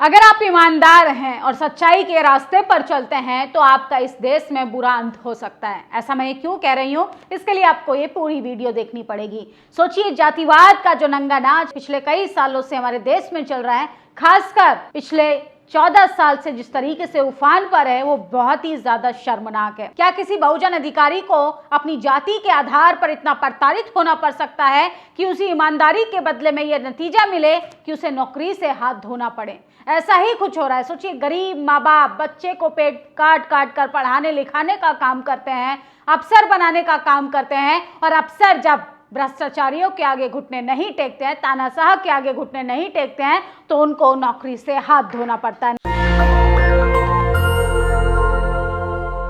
अगर आप ईमानदार हैं और सच्चाई के रास्ते पर चलते हैं तो आपका इस देश में बुरा अंत हो सकता है। ऐसा मैं क्यों कह रही हूँ, इसके लिए आपको ये पूरी वीडियो देखनी पड़ेगी। सोचिए, जातिवाद का जो नंगा नाच पिछले कई सालों से हमारे देश में चल रहा है, खासकर पिछले 14 साल से जिस तरीके से उफान पर है, वो बहुत ही ज्यादा शर्मनाक है। क्या किसी बहुजन अधिकारी को अपनी जाति के आधार पर इतना प्रताड़ित होना पड़ सकता है कि उसी ईमानदारी के बदले में यह नतीजा मिले कि उसे नौकरी से हाथ धोना पड़े? ऐसा ही कुछ हो रहा है। सोचिए, गरीब माँ बाप बच्चे को पेट काट काट कर पढ़ाने लिखाने का काम करते हैं, अफसर बनाने का काम करते हैं, और अफसर जब भ्रष्टाचारियों के आगे घुटने नहीं टेकते हैं, तानाशाह के आगे घुटने नहीं टेकते हैं, तो उनको नौकरी से हाथ धोना पड़ता है।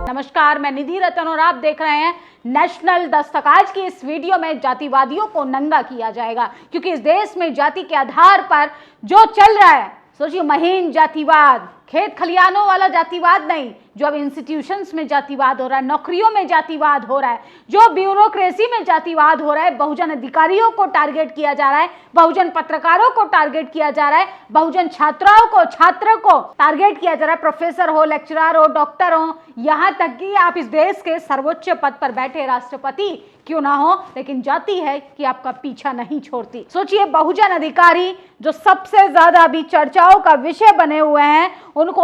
नमस्कार, मैं निधि रतन और आप देख रहे हैं नेशनल दस्तक। आज की इस वीडियो में जातिवादियों को नंगा किया जाएगा, क्योंकि इस देश में जाति के आधार पर जो चल रहा है, सोचिए, महीन जातिवाद, खेत खलियानों वाला जातिवाद नहीं, जो अब इंस्टीट्यूशंस में जातिवाद हो रहा है, नौकरियों में जातिवाद हो रहा है, जो ब्यूरोक्रेसी में जातिवाद हो रहा है, बहुजन अधिकारियों को टारगेट किया जा रहा है, बहुजन पत्रकारों को टारगेट किया जा रहा है, बहुजन छात्रों को टारगेट किया जा रहा है, प्रोफेसर हो, लेक्चरर हो, डॉक्टर हो, यहाँ तक कि आप इस देश के सर्वोच्च पद पर बैठे राष्ट्रपति क्यों ना हो, लेकिन जाति है कि आपका पीछा नहीं छोड़ती। सोचिए, बहुजन अधिकारी जो सबसे ज्यादा अभी चर्चाओं का विषय बने हुए हैं, उनको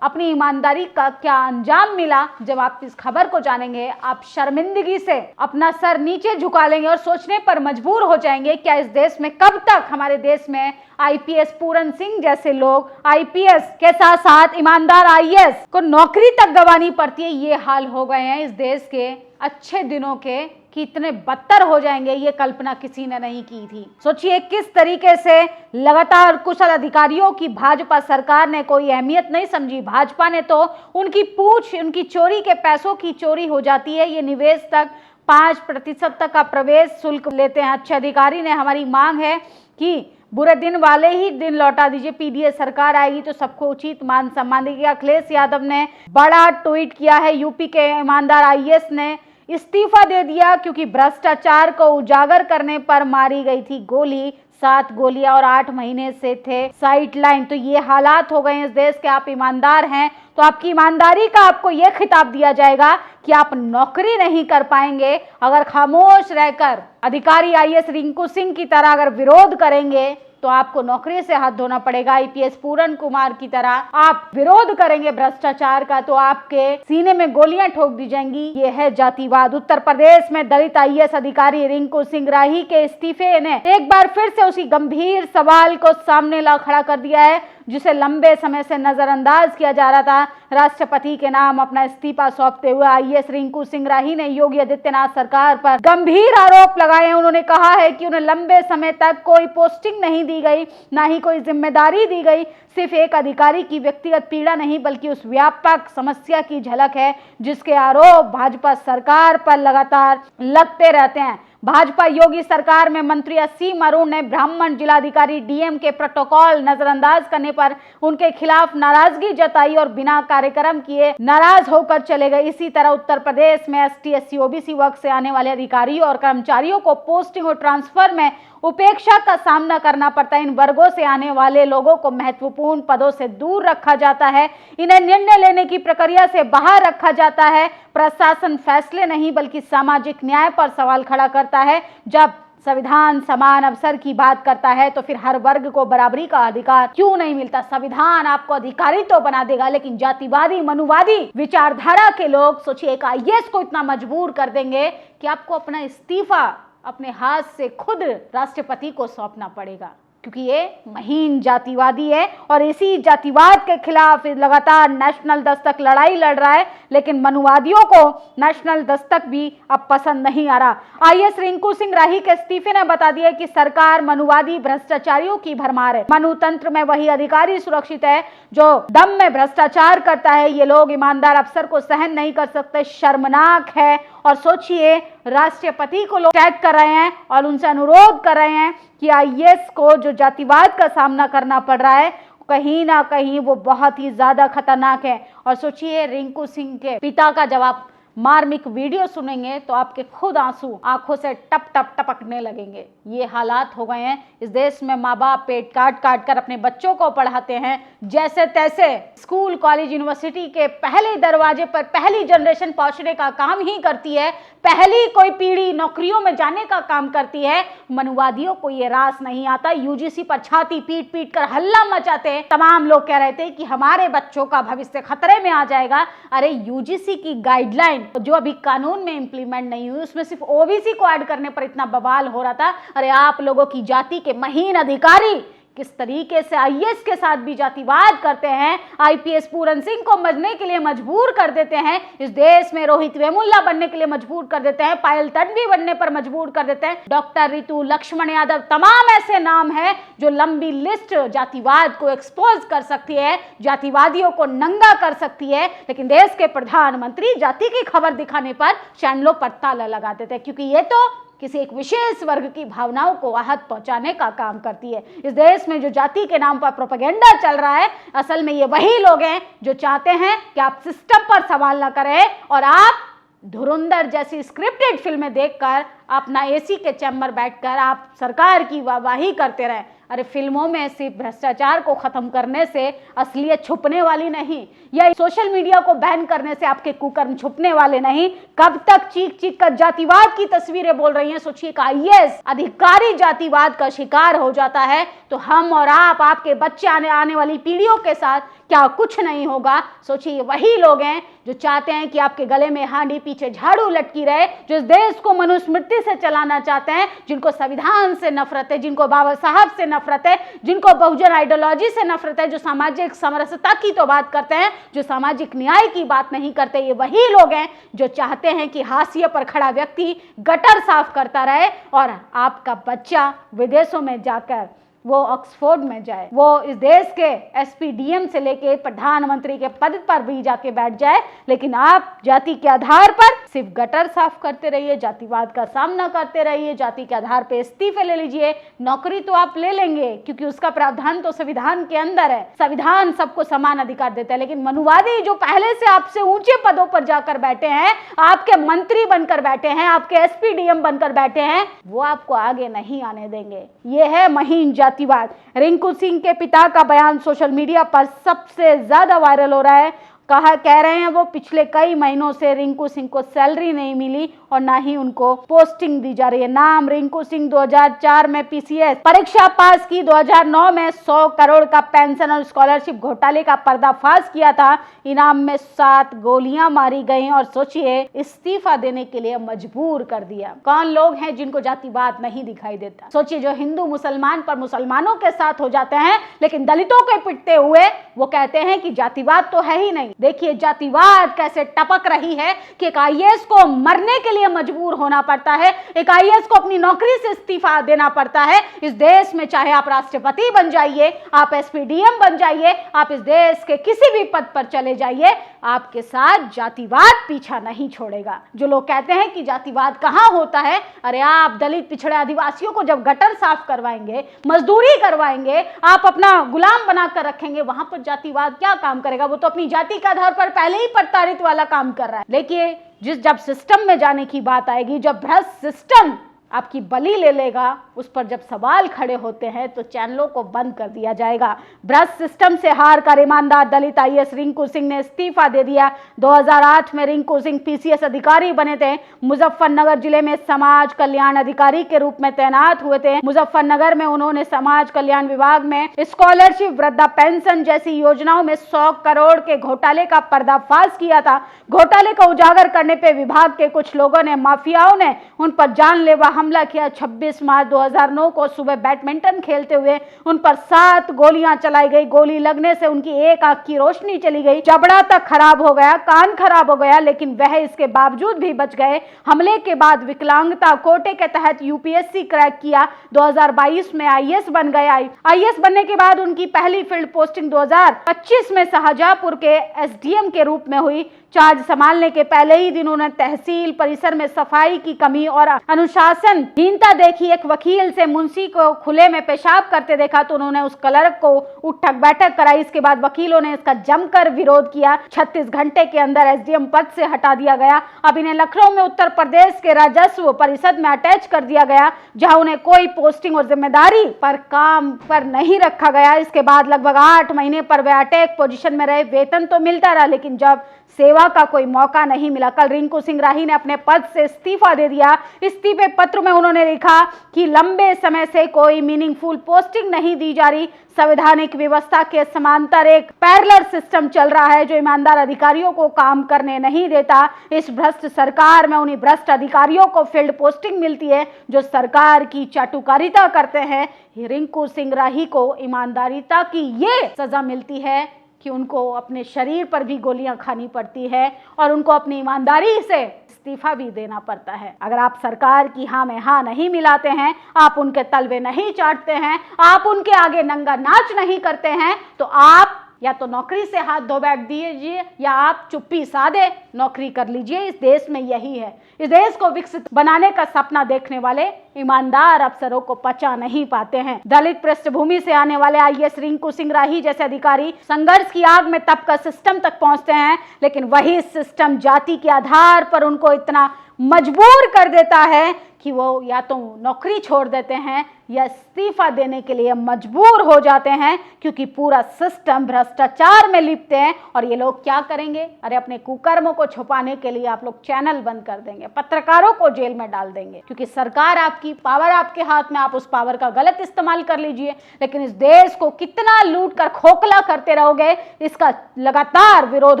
अपनी ईमानदारी का क्या अंजाम मिला? जब आप इस खबर को जानेंगे, आप शर्मिंदगी से अपना सर नीचे झुका लेंगे और सोचने पर मजबूर हो जाएंगे, क्या इस देश में कब तक हमारे देश में आईपीएस पूरन सिंह जैसे लोग, आईपीएस के साथ साथ ईमानदार आईएएस को नौकरी तक गंवानी पड़ती है? ये हाल हो गए हैं इस देश के अच्छे दिनों के कि इतने बदतर हो जाएंगे, ये कल्पना किसी ने नहीं की थी। सोचिए, किस तरीके से लगातार कुशल अधिकारियों की भाजपा सरकार ने कोई अहमियत नहीं समझी। भाजपा ने तो उनकी पूछ, उनकी चोरी के पैसों की चोरी हो जाती है। ये निवेश तक 5% तक का प्रवेश शुल्क लेते हैं। अच्छे अधिकारी ने हमारी मांग है कि बुरे दिन वाले ही दिन लौटा दीजिए, पीडीए सरकार आएगी तो सबको उचित मान सम्मान देगा। अखिलेश यादव ने बड़ा ट्वीट किया है। यूपी के ईमानदार आईएएस ने इस्तीफा दे दिया क्योंकि भ्रष्टाचार को उजागर करने पर मारी गई थी गोली। 7 गोलियां और 8 महीने से थे साइडलाइन। तो ये हालात हो गए हैं इस देश के। आप ईमानदार हैं तो आपकी ईमानदारी का आपको ये खिताब दिया जाएगा कि आप नौकरी नहीं कर पाएंगे। अगर खामोश रहकर अधिकारी आईएएस रिंकू सिंह की तरह अगर विरोध करेंगे तो आपको नौकरी से हाथ धोना पड़ेगा। आईपीएस पूरन कुमार की तरह आप विरोध करेंगे भ्रष्टाचार का तो आपके सीने में गोलियां ठोक दी जाएंगी। ये है जातिवाद। उत्तर प्रदेश में दलित आईएएस अधिकारी रिंकू सिंह राही के इस्तीफे ने एक बार फिर से उसी गंभीर सवाल को सामने ला खड़ा कर दिया है जिसे लंबे समय से नजरअंदाज किया जा रहा था। राष्ट्रपति के नाम अपना इस्तीफा सौंपते हुए आईएएस रिंकू सिंह राही ने योगी आदित्यनाथ सरकार पर गंभीर आरोप लगाए। उन्होंने कहा है कि उन्हें लंबे समय तक कोई पोस्टिंग नहीं दी गई, ना ही कोई जिम्मेदारी दी गई। सिर्फ एक अधिकारी की व्यक्तिगत पीड़ा नहीं, बल्कि उस व्यापक समस्या की झलक है जिसके आरोप भाजपा सरकार पर लगातार लगते रहते हैं। भाजपा योगी सरकार में मंत्री असीम अरुण ने ब्राह्मण जिलाधिकारी डीएम के प्रोटोकॉल नजरअंदाज करने पर उनके खिलाफ नाराजगी जताई और बिना कार्यक्रम किए नाराज होकर चले गए। इसी तरह उत्तर प्रदेश में एसटी, एससी, ओबीसी वर्ग से आने वाले अधिकारियों और कर्मचारियों को पोस्टिंग और ट्रांसफर में उपेक्षा का सामना करना पड़ता है। इन वर्गों से आने वाले लोगों को महत्वपूर्ण पदों से दूर रखा जाता है, इन्हें निर्णय लेने की प्रक्रिया से बाहर रखा जाता है। प्रशासन फैसले नहीं बल्कि सामाजिक न्याय पर सवाल खड़ा करता है। जब संविधान समान अवसर की बात करता है तो फिर हर वर्ग को बराबरी का अधिकार क्यों नहीं मिलता? संविधान आपको अधिकारी तो बना देगा, लेकिन जातिवादी मनुवादी विचारधारा के लोग, सोचिए, एक आईएएस को इतना मजबूर कर देंगे कि आपको अपना इस्तीफा अपने हाथ से खुद राष्ट्रपति को सौंपना पड़ेगा, क्योंकि ये महीन जातिवादी है। और इसी जातिवाद के खिलाफ लगातार नेशनल दस्तक लड़ाई लड़ रहा है, लेकिन मनुवादियों को नेशनल दस्तक भी अब पसंद नहीं आ रहा। आईएएस रिंकू सिंह राही के इस्तीफे ने बता दिया कि सरकार मनुवादी भ्रष्टाचारियों की भरमार है। मनुतंत्र में वही अधिकारी सुरक्षित है जो दम में भ्रष्टाचार करता है। ये लोग ईमानदार अफसर को सहन नहीं कर सकते। शर्मनाक है। और सोचिए, राष्ट्रपति को लोग टैग कर रहे हैं और उनसे अनुरोध कर रहे हैं कि आईएएस को जो जातिवाद का सामना करना पड़ रहा है, कहीं ना कहीं वो बहुत ही ज्यादा खतरनाक है। और सोचिए, रिंकू सिंह के पिता का जब आप मार्मिक वीडियो सुनेंगे तो आपके खुद आंसू आंखों से टप टप टपकने लगेंगे। ये हालात हो गए हैं इस देश में। माँ बाप पेट काट काट कर अपने बच्चों को पढ़ाते हैं जैसे तैसे। स्कूल कॉलेज यूनिवर्सिटी के पहले दरवाजे पर पहली जनरेशन पहुंचने का काम ही करती है, पहली कोई पीढ़ी नौकरियों में जाने का काम करती है। मनुवादियों को ये रास नहीं आता, यूजीसी पर छाती पीट पीट कर हल्ला मचाते हैं। तमाम लोग कह रहे थे कि हमारे बच्चों का भविष्य खतरे में आ जाएगा। अरे यूजीसी की गाइडलाइन जो अभी कानून में इंप्लीमेंट नहीं हुई, उसमें सिर्फ ओबीसी को ऐड करने पर इतना बवाल हो रहा था। अरे आप लोगों की जाति के महीन अधिकारी किस तरीके से आईएएस के साथ भी जातिवाद करते हैं, आईपीएस पूरन सिंह को बनने के लिए मजबूर कर देते हैं, इस देश में रोहित वेमुल्ला बनने के लिए मजबूर कर देते हैं, पायल तडवी बनने पर मजबूर कर देते हैं, डॉक्टर रितु लक्ष्मण यादव, तमाम ऐसे नाम हैं जो लंबी लिस्ट जातिवाद को एक्सपोज कर सकती है, जातिवादियों को नंगा कर सकती है। लेकिन देश के प्रधानमंत्री जाति की खबर दिखाने पर चैनलों पर ताला लगा देते हैं, क्योंकि ये तो किसी एक विशेष वर्ग की भावनाओं को आहत पहुंचाने का काम करती है। इस देश में जो जाति के नाम पर प्रोपेगेंडा चल रहा है, असल में ये वही लोग हैं जो चाहते हैं कि आप सिस्टम पर सवाल न करें और आप धुरंधर जैसी स्क्रिप्टेड फिल्में देखकर अपना एसी के चैम्बर बैठकर आप सरकार की वाहवाही करते रहें। अरे फिल्मों में सिर्फ भ्रष्टाचार को खत्म करने से असलियत छुपने वाली नहीं, या सोशल मीडिया को बैन करने से आपके कुकर्म छुपने वाले नहीं। कब तक चीख चीख कर जातिवाद की तस्वीरें बोल रही हैं? सोचिए कि आईएएस अधिकारी जातिवाद का शिकार हो जाता है तो हम और आप, आपके बच्चे, आने वाली पीढ़ियों के साथ क्या कुछ नहीं होगा? सोचिए वही लोग हैं जो चाहते हैं कि आपके गले में हांडी पीछे झाड़ू लटकी रहे, जो इस देश को मनुस्मृति से चलाना चाहते हैं, जिनको संविधान से नफरत है, जिनको बाबा साहब से नफरत है, जिनको बहुजन आइडियोलॉजी से नफरत है, जो सामाजिक समरसता की तो बात करते हैं, जो सामाजिक न्याय की बात नहीं करते। ये वही लोग हैं जो चाहते हैं कि हाशिए पर खड़ा व्यक्ति गटर साफ करता रहे और आपका बच्चा विदेशों में जाकर वो ऑक्सफोर्ड में जाए, वो इस देश के एसपीडीएम से लेके प्रधानमंत्री के पद पर भी जाके बैठ जाए। लेकिन आप जाति के आधार पर सिर्फ गटर साफ करते रहिए, जातिवाद का सामना करते रहिए, जाति के आधार पे इस्तीफे ले लीजिए। नौकरी तो आप ले लेंगे क्योंकि उसका प्रावधान तो संविधान के अंदर है, संविधान सबको समान अधिकार देता है। लेकिन मनुवादी जो पहले से आपसे ऊंचे पदों पर जाकर बैठे हैं, आपके मंत्री बनकर बैठे हैं, आपके एसपीडीएम बनकर बैठे हैं, वो आपको आगे नहीं आने देंगे। ये है महीन जातिवाद। रिंकू सिंह के पिता का बयान सोशल मीडिया पर सबसे ज्यादा वायरल हो रहा है। कह रहे हैं वो पिछले कई महीनों से रिंकू सिंह को सैलरी नहीं मिली और ना ही उनको पोस्टिंग दी जा रही है। नाम रिंकू सिंह 2004 में पीसीएस परीक्षा पास की, 2009 में 100 करोड़ का पेंशन और स्कॉलरशिप घोटाले का पर्दाफाश किया था, इनाम में 7 गोलियां मारी गई और सोचिए इस्तीफा देने के लिए मजबूर कर दिया। कौन लोग हैं जिनको जातिवाद नहीं दिखाई देता? सोचिए जो हिंदू मुसलमान पर मुसलमानों के साथ हो जाते हैं लेकिन दलितों को पिटते हुए वो कहते हैं कि जातिवाद तो है ही नहीं। देखिए जातिवाद कैसे टपक रही है कि एक आईएएस को मरने के लिए मजबूर होना पड़ता है, एक आईएएस को अपनी नौकरी से इस्तीफा देना पड़ता है। इस देश में चाहे आप राष्ट्रपति बन जाइए, आप एसपीडीएम बन जाइए, आप इस देश के किसी भी पद पर चले जाइए, आपके साथ जातिवाद पीछा नहीं छोड़ेगा। जो लोग कहते हैं कि जातिवाद कहां होता है, अरे आप दलित पिछड़े आदिवासियों को जब गटर साफ करवाएंगे, मजदूरी करवाएंगे, आप अपना गुलाम बनाकर रखेंगे, वहां पर जातिवाद क्या काम करेगा? वो तो अपनी जाति के आधार पर पहले ही प्रताड़ित वाला काम कर रहा है। देखिए जब सिस्टम में जाने की बात आएगी, जब भ्रष्ट सिस्टम आपकी बलि ले लेगा, उस पर जब सवाल खड़े होते हैं तो चैनलों को बंद कर दिया जाएगा। भ्रष्ट सिस्टम से हार कर ईमानदार दलित आईएएस रिंकू सिंह ने इस्तीफा दे दिया। 2008 में रिंकू सिंह पीसीएस अधिकारी बने थे। मुजफ्फरनगर जिले में समाज कल्याण अधिकारी के रूप में तैनात हुए थे। मुजफ्फरनगर में उन्होंने समाज कल्याण विभाग में स्कॉलरशिप, वृद्धा पेंशन जैसी योजनाओं में 100 करोड़ के घोटाले का पर्दाफाश किया था। घोटाले को उजागर करने पे विभाग के कुछ लोगों ने, माफियाओं ने उन पर जानलेवा हमला किया। 26 मार्च 2009 को सुबह बैडमिंटन खेलते हुए उन पर 7 गोलियां चलाई गई। गोली लगने से उनकी एक आंख की रोशनी चली गई, जबड़ा तक खराब हो गया, कान खराब हो गया, लेकिन वह इसके बावजूद भी बच गए। हमले के बाद विकलांगता कोटे के तहत यूपीएससी क्रैक किया। 2022 में आईएएस बन गए। आईएएस बनने के बाद उनकी पहली फील्ड पोस्टिंग 2025 में शाहजहांपुर के एसडीएम के रूप में हुई। चार्ज संभालने के पहले ही दिन उन्होंने तहसील परिसर में सफाई की कमी और अनुशासनहीनता देखी। एक वकील से मुंशी को खुले में पेशाब करते देखा तो उन्होंने उस क्लर्क को उठक बैठक कराई। इसके बाद वकीलों ने इसका जमकर विरोध किया। 36 घंटे के अंदर एसडीएम पद से हटा दिया गया। अब इन्हें लखनऊ में उत्तर प्रदेश के राजस्व परिषद में अटैच कर दिया गया, जहां उन्हें कोई पोस्टिंग और जिम्मेदारी पर काम पर नहीं रखा गया। इसके बाद लगभग 8 महीने पर वे अटैक पोजीशन में रहे। वेतन तो मिलता रहा, लेकिन जब सेवा का कोई मौका नहीं मिला। कल रिंकू सिंह राही ने अपने पद से इस्तीफा दे दिया। इस्तीफे पत्र में उन्होंने लिखा कि लंबे समय से कोई मीनिंगफुल पोस्टिंग नहीं दी जा रही। संवैधानिक व्यवस्था के समांतर एक पैरेलल सिस्टम चल रहा है जो ईमानदार अधिकारियों को काम करने नहीं देता। इस भ्रष्ट सरकार में उन्हीं भ्रष्ट अधिकारियों को फील्ड पोस्टिंग मिलती है जो सरकार की चाटुकारिता करते हैं। रिंकू सिंह राही को ईमानदारिता की ये सजा मिलती है कि उनको अपने शरीर पर भी गोलियां खानी पड़ती है और उनको अपनी ईमानदारी से इस्तीफा भी देना पड़ता है। अगर आप सरकार की हाँ में हाँ नहीं मिलाते हैं, आप उनके तलवे नहीं चाटते हैं, आप उनके आगे नंगा नाच नहीं करते हैं, तो आप या तो नौकरी से हाथ धो बैठ दीजिए या आप चुप्पी साधे नौकरी कर लीजिए। इस देश में यही है। इस देश को विकसित बनाने का सपना देखने वाले ईमानदार अफसरों को पचा नहीं पाते हैं। दलित पृष्ठभूमि से आने वाले आईएएस रिंकू सिंह राही जैसे अधिकारी संघर्ष की आग में तपकर सिस्टम तक पहुंचते हैं, लेकिन वही सिस्टम जाति के आधार पर उनको इतना मजबूर कर देता है कि वो या तो नौकरी छोड़ देते हैं या इस्तीफा देने के लिए मजबूर हो जाते हैं, क्योंकि पूरा सिस्टम भ्रष्टाचार में लिप्त है। और ये लोग क्या करेंगे? अरे अपने कुकर्मों को छुपाने के लिए आप लोग चैनल बंद कर देंगे, पत्रकारों को जेल में डाल देंगे, क्योंकि सरकार आपकी, पावर आपके हाथ में, आप उस पावर का गलत इस्तेमाल कर लीजिए। लेकिन इस देश को कितना लूट कर खोखला करते रहोगे, इसका लगातार विरोध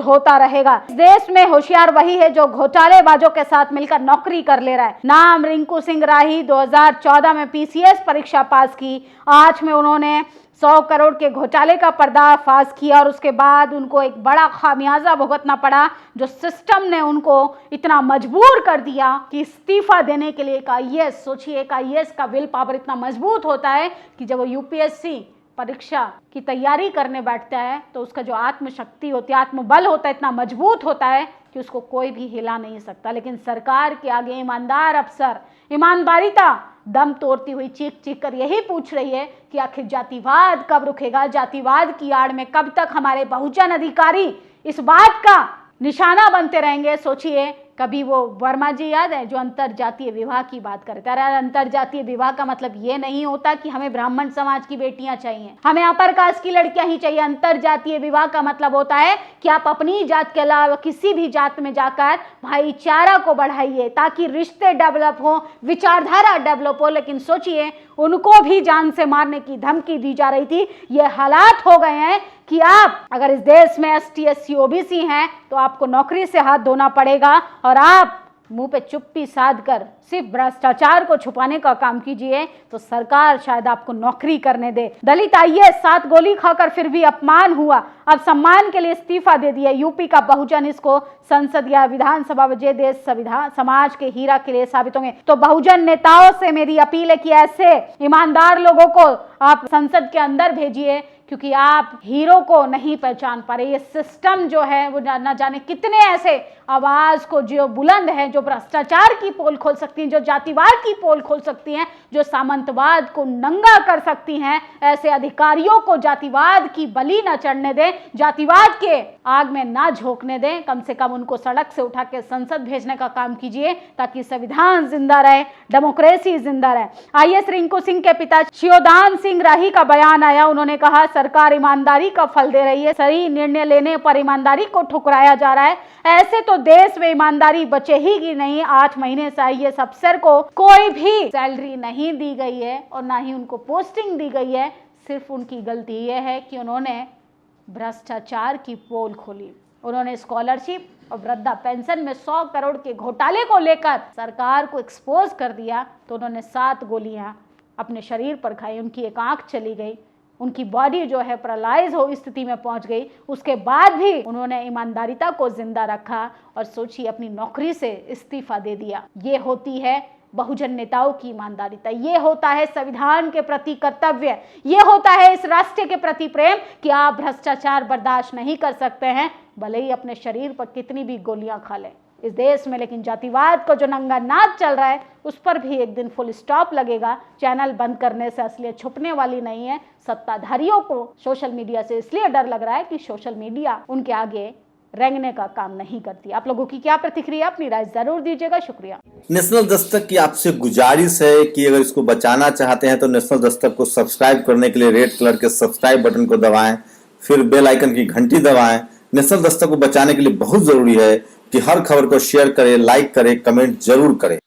होता रहेगा। इस देश में होशियार वही है जो घोटालेबाजों के साथ मिलकर नौकरी कर ले रहा है। नाम रिंकू सिंह राही 2014 में पीसीएस परीक्षा पास की। आज में उन्होंने 100 करोड़ के घोटाले का पर्दाफाश किया और उसके बाद उनको एक बड़ा खामियाजा भुगतना पड़ा, जो सिस्टम ने उनको इतना मजबूर कर दिया कि इस्तीफा देने के लिए एक आईएएस, सोचिए एक आईएएस का विल पावर इतना मजबूत होता है कि जब वो यूपीएससी परीक्षा की तैयारी करने बैठता है तो उसका जो आत्मशक्ति होती है, आत्मबल होता है, इतना मजबूत होता है कि उसको कोई भी हिला नहीं सकता। लेकिन सरकार के आगे ईमानदार अफसर, ईमानदारिता दम तोड़ती हुई चीख चीख कर यही पूछ रही है कि आखिर जातिवाद कब रुकेगा? जातिवाद की आड़ में कब तक हमारे बहुजन अधिकारी इस बात का निशाना बनते रहेंगे? सोचिए, कभी वो वर्मा जी याद है जो अंतर जातीय विवाह की बात करते हैं। अंतर जातीय विवाह का मतलब ये नहीं होता कि हमें ब्राह्मण समाज की बेटियां चाहिए, हमें अपर कास्ट की लड़कियां ही चाहिए। अंतर जातीय विवाह का मतलब होता है कि आप अपनी जात के अलावा किसी भी जात में जाकर भाईचारा को बढ़ाइए ताकि रिश्ते डेवलप हो, विचारधारा डेवलप हो। लेकिन सोचिए, उनको भी जान से मारने की धमकी दी जा रही थी। ये हालात हो गए हैं कि आप अगर इस देश में एसटी, एससी, ओबीसी हैं तो आपको नौकरी से हाथ धोना पड़ेगा और आप मुंह पे चुप्पी साध कर सिर्फ भ्रष्टाचार को छुपाने का काम कीजिए तो सरकार शायद आपको नौकरी करने दे। दलित आईएएस 7 गोली खाकर फिर भी अपमान हुआ, अब सम्मान के लिए इस्तीफा दे दिया। यूपी का बहुजन इसको संसद या विधानसभा में देश संविधान समाज के हीरा के लिए साबित होंगे। तो बहुजन नेताओं से मेरी अपील है कि ऐसे ईमानदार लोगों को आप संसद के अंदर भेजिए, क्योंकि आप हीरो को नहीं पहचान पा रहे। ये सिस्टम जो है वो न जाने कितने ऐसे आवाज को जो बुलंद है, जो भ्रष्टाचार की पोल खोल सकती हैं, जो जातिवाद की पोल खोल सकती हैं, जो सामंतवाद को नंगा कर सकती हैं। ऐसे अधिकारियों को जातिवाद की बलि न चढ़ने दें, जातिवाद के आग में ना झोंकने दें। कम से कम उनको सड़क से उठा के संसद भेजने का काम कीजिए ताकि संविधान जिंदा रहे, डेमोक्रेसी जिंदा रहे। आईएएस रिंकू सिंह के पिता शिवदान सिंह राही का बयान आया। उन्होंने कहा, सरकार ईमानदारी का फल दे रही है, सही निर्णय लेने पर ईमानदारी को ठुकराया जा रहा है। ऐसे तो देश में ईमानदारी बचे ही की नहीं। 8 महीने से आईएएस अफसर को कोई भी सैलरी नहीं दी गई है और ना ही उनको पोस्टिंग दी गई है। सिर्फ उनकी गलती यह है कि उन्होंने भ्रष्टाचार की पोल खोली। उन्होंने स्कॉलरशिप और वृद्धा पेंशन में 100 करोड़ के घोटाले को लेकर सरकार को एक्सपोज कर दिया तो उन्होंने 7 गोलियां अपने शरीर पर खाई। उनकी एक आंख चली गई, उनकी बॉडी जो है पैरालाइज हो स्थिति में पहुंच गई। उसके बाद भी उन्होंने ईमानदारिता को जिंदा रखा और सोचिए अपनी नौकरी से इस्तीफा दे दिया। ये होती है बहुजन नेताओं की ईमानदारिता, ये होता है संविधान के प्रति कर्तव्य, ये होता है इस राष्ट्र के प्रति प्रेम कि आप भ्रष्टाचार बर्दाश्त नहीं कर सकते हैं। भले ही अपने शरीर पर कितनी भी गोलियां खा लें इस देश में, लेकिन जातिवाद को जो नंगा नाच चल रहा है उस पर भी एक दिन फुल स्टॉप लगेगा। चैनल बंद करने से असलियत छुपने वाली नहीं है। सत्ताधारियों को सोशल मीडिया से इसलिए डर लग रहा है कि सोशल मीडिया उनके आगे रेंगने का काम नहीं करती। आप लोगों की क्या प्रतिक्रिया, अपनी राय जरूर दीजिएगा। शुक्रिया। नेशनल दस्तक की आपसे गुजारिश है कि अगर इसको बचाना चाहते हैं तो नेशनल दस्तक को सब्सक्राइब करने के लिए रेड कलर के सब्सक्राइब बटन को दबाएं, फिर बेल आइकन की घंटी दबाएं। नेशनल दस्तक को बचाने के लिए बहुत जरूरी है कि हर खबर को शेयर करें, लाइक करें, कमेंट जरूर करें।